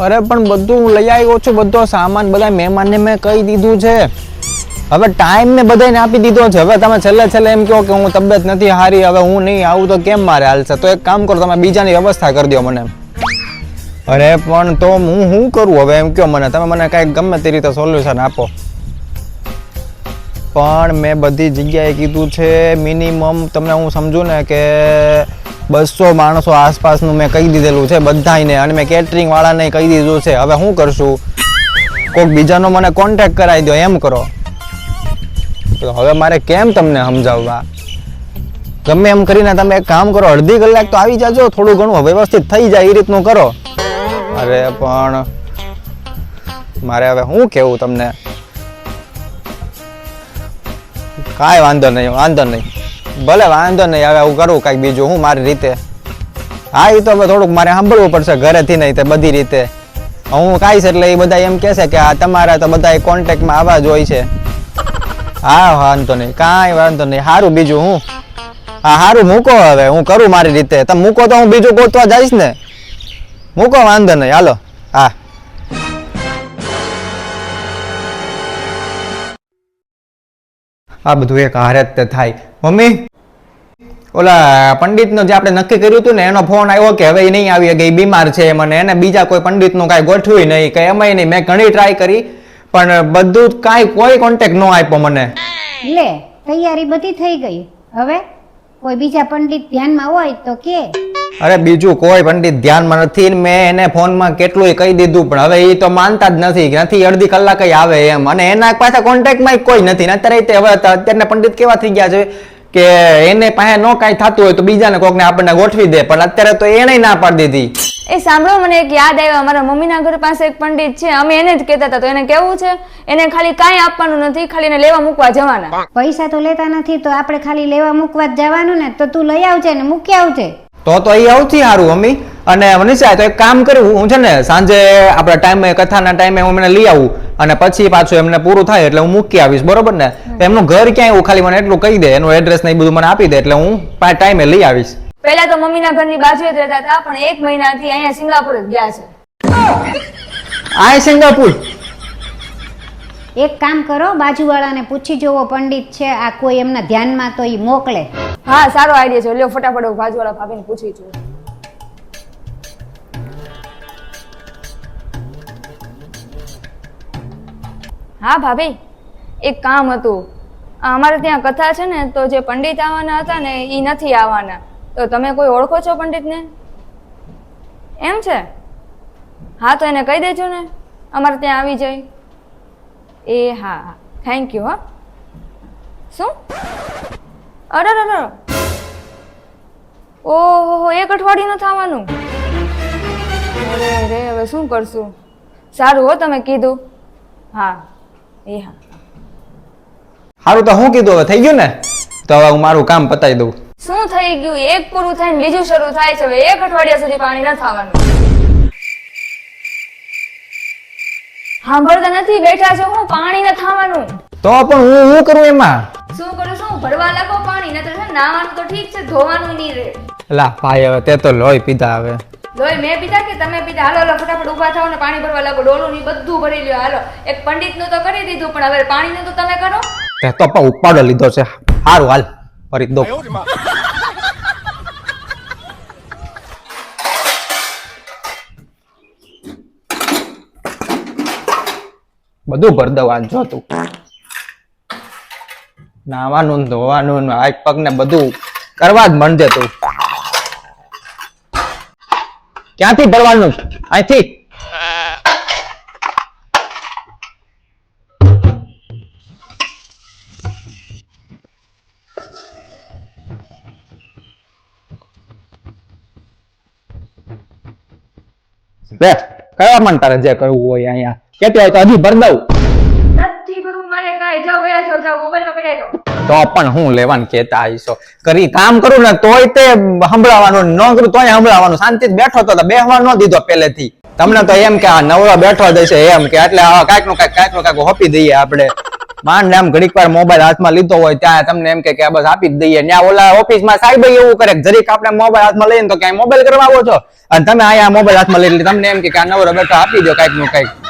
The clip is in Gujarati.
અરે પણ બધું હું લઈ આવ્યો છું, બધો સામાન બધા મહેમાનને મેં કહી દીધું છે. હવે ટાઈમ મેં બધાને આપી દીધો છે. હવે તમે છેલ્લે એમ કહો કે હું તબિયત નથી સારી, હવે હું નહીં આવું તો કેમ મારે હાલશે? તો એક કામ કરો, તમે બીજાની વ્યવસ્થા કરી દો મને. અરે પણ તો હું શું કરું હવે? એમ કહો મને, તમે મને કાંઈક ગમે તે રીતે સોલ્યુશન આપો. પણ મેં બધી જગ્યાએ કીધું છે મિનિમમ, તમને હું સમજુ ને કે 200 માણસો આસપાસનું મેં કહી દીધેલું છે બધાને, અને મેં કેટરિંગ વાળાને કહી દીધું છે. હવે શું કરશું? કોઈક બીજાનો મને કોન્ટેક્ટ કરાવી દો, એમ કરો. તો હવે મારે કેમ તમને સમજાવવા? ગમે એમ કરીને તમે એક કામ કરો, અડધી કલાક તો આવી જાજો, થોડું ઘણું વ્યવસ્થિત થઈ જાય એ રીતનું કરો. અરે પણ મારે હવે શું કેવું તમને? કાંઈ વાંધો નહીં, ભલે વાંધો નહીં. હવે હું કરું કાંઈક બીજું હું મારી રીતે. હા, એ તો હવે થોડુંક મારે સાંભળવું પડશે ઘરેથી, નહીં તે બધી રીતે હું કાંઈશ એટલે એ બધા એમ કહેશે કે આ તમારા તો બધા કોન્ટેક્ટમાં આવા જ હોય છે. હા વાંધો નહીં, કાંઈ વાંધો નહીં. સારું, બીજું હું? હા સારું, મૂકો હવે, હું કરું મારી રીતે. તમે મૂકો તો હું બીજું ગોતવા જઈશ ને. મૂકો, વાંધો નહીં, હાલો. હા, આ બધું એક હારે જ થાય. મમ્મી, ઓલા પંડિતનો જે આપણે નક્કી કર્યું હતું ને, એનો ફોન આવ્યો કે હવે એ નહીં આવી શકે, બીમાર છે. મને એને બીજા કોઈ પંડિતનું કાંઈ ગોઠવ્યું નહીં, કે એમાંય નહીં. મેં ઘણી ટ્રાય કરી પણ બધું કાંઈ કોઈ કોન્ટેક્ટ ન આપ્યો મને. લે, તૈયારી બધી થઈ ગઈ. હવે કોઈ બીજા પંડિત ધ્યાનમાં હોય તો કે. અરે બીજું કોઈ પંડિત ધ્યાનમાં નથી. મેં એને ફોનમાં કેટલું કહી દીધું પણ હવે એ તો માનતા જ નથી. અડધી કલાકે આવે એમ, અને એના પાછા કોન્ટેક્ટમાં કોઈ નથી. અત્યારે હવે અત્યારના પંડિત કેવા થઈ ગયા છે કે એને પાસે ન કાંઈ થતું હોય તો બીજાને કોકને આપણને ગોઠવી દે, પણ અત્યારે તો એને ના પાડી દીધી. એ સાંભળો, મને એક યાદ આવ્યો. અમારા મમ્મીના ઘર પાસે એક પંડિત છે, અમે એને જ કહેતા હતા. તો એને કેવું છે, એને ખાલી કાંઈ આપવાનું નથી, ખાલી એને લેવા મૂકવા જવાના. પૈસા તો લેતા નથી, તો આપણે ખાલી લેવા મૂકવા જ જવાનું ને. તો તું લઈ આવજે ને મૂકી આવજે. તો એ સૌથી સારું મમ્મી. અને મનીષા, તો એક કામ કર્યું, હું છે ને સાંજે આપણા ટાઈમે, કથાના ટાઈમે હું એમને લઈ આવું, અને પછી પાછું એમને પૂરું થાય એટલે હું મૂકી આવીશ, બરોબર ને? એમનું ઘર ક્યાંય એવું ખાલી મને એટલું કહી દે, એનું એડ્રેસ ને એ બધું મને આપી દે, એટલે હું ટાઈમે લઈ આવીશ. પહેલા તો મમ્મીના ઘરની બાજુએ જ રહેતા હતા, પણ 1 મહિનાથી અહીંયા સિંગાપુર જ ગયા છે. આ સિંગાપુર? એક કામ કરો, બાજુવાળાને પૂછી જોવો પંડિત છે આ કોઈ એમના ધ્યાનમાં, તો એ મોકલે. હા, સારો આઈડિયા છે. લ્યો ફટાફટ બાજુવાળા ભાભીને પૂછી જો. હા ભાભી, એક કામ હતું. અમારે ત્યાં કથા છે ને, તો જે પંડિત આવવાના હતા ને એ નથી આવવાના. તો તમે કોઈ ઓળખો છો પંડિતને? એમ છે? હા, તો એને કહી દેજો ને અમારે ત્યાં આવી જાય. એ હા, થેન્ક યુ. હા, શું? અરે ઓહો, 1 અઠવાડિયું નથી આવવાનું? અરે હવે શું કરશું? સારું હો, તમે કીધું. હા, એ હા સારું, તો હું કીધું હવે થઈ ગયું ને, તો હવે હું મારું કામ પતાવી દઉં. શું થઈ ગયું? એક પૂરું થઈને બીજું શરૂ થાય છે. હવે 1 અઠવાડિયા સુધી પાણી નથી આવવાનું. સાંભળતા નથી? બેઠા છો હું, પાણી નથી આવવાનું. તો પણ હું કરું એમાં? શું કરું છું? ભરવા લાગો પાણી. નતર છે નાવાનું તો ઠીક છે, ધોવાનું નહીં રે. લા ભાઈ, હવે તે તો લોહી પીધા. હવે લોહી મેં પીધા કે તમે પીધા? હાલો ફટાફટ ઊભા થાવ ને પાણી ભરવા લાગો. ડોલું ની બધું ભરી લ્યો. હાલો, એક પંડિત નું તો કરી દીધું, પણ હવે પાણી નું તો તમે કરો. તે તો પણ ઉપાડો લીધો છે. સારું, હાલ ફરી દો. બધું ભર દઉં. આજ જો તું નાવાનું ધોવાનું હાથ પગ ને બધું કરવા જ માંડજે તું. ક્યાંથી ભરવાનું? અહીંથી. કયા મન તારે જે કરવું હોય અહીંયા કેતી હોય તો હજી ભર દઉં. નથી ભરવું મારે કાંઈ. જાઓ ગયા જાઓ, મોબાઈલમાં પડાઈ દો. તો પણ હું લેવાનું કેતા આવીશો? કરી કામ કરું ને તોય તે સંભળાવાનું, ન કરું તોય સંભળાવાનું. શાંતિ બેઠો તો બેહવા ન દીધો પહેલેથી. તમને તો એમ કે આ નવરો બેઠો જશે એમ કે, એટલે કાંઈક નું કાંઈક હોપી દઈએ આપણે. માંડ આમ ઘડીક વાર મોબાઈલ હાથમાં લીધો હોય ત્યાં તમને એમ કે આ બસ આપી જ દઈએ. ત્યાં ઓલા ઓફિસમાં સાહેબ એવું કરે જરીક આપણે મોબાઈલ હાથમાં લઈને તો ક્યાંય મોબાઈલ કરવા આવો છો અને તમે અહીંયા મોબાઈલ હાથમાં લઈ તમને એમ કે આ નવરો બેઠો આપી દો કાંઈક નું કાંઈક.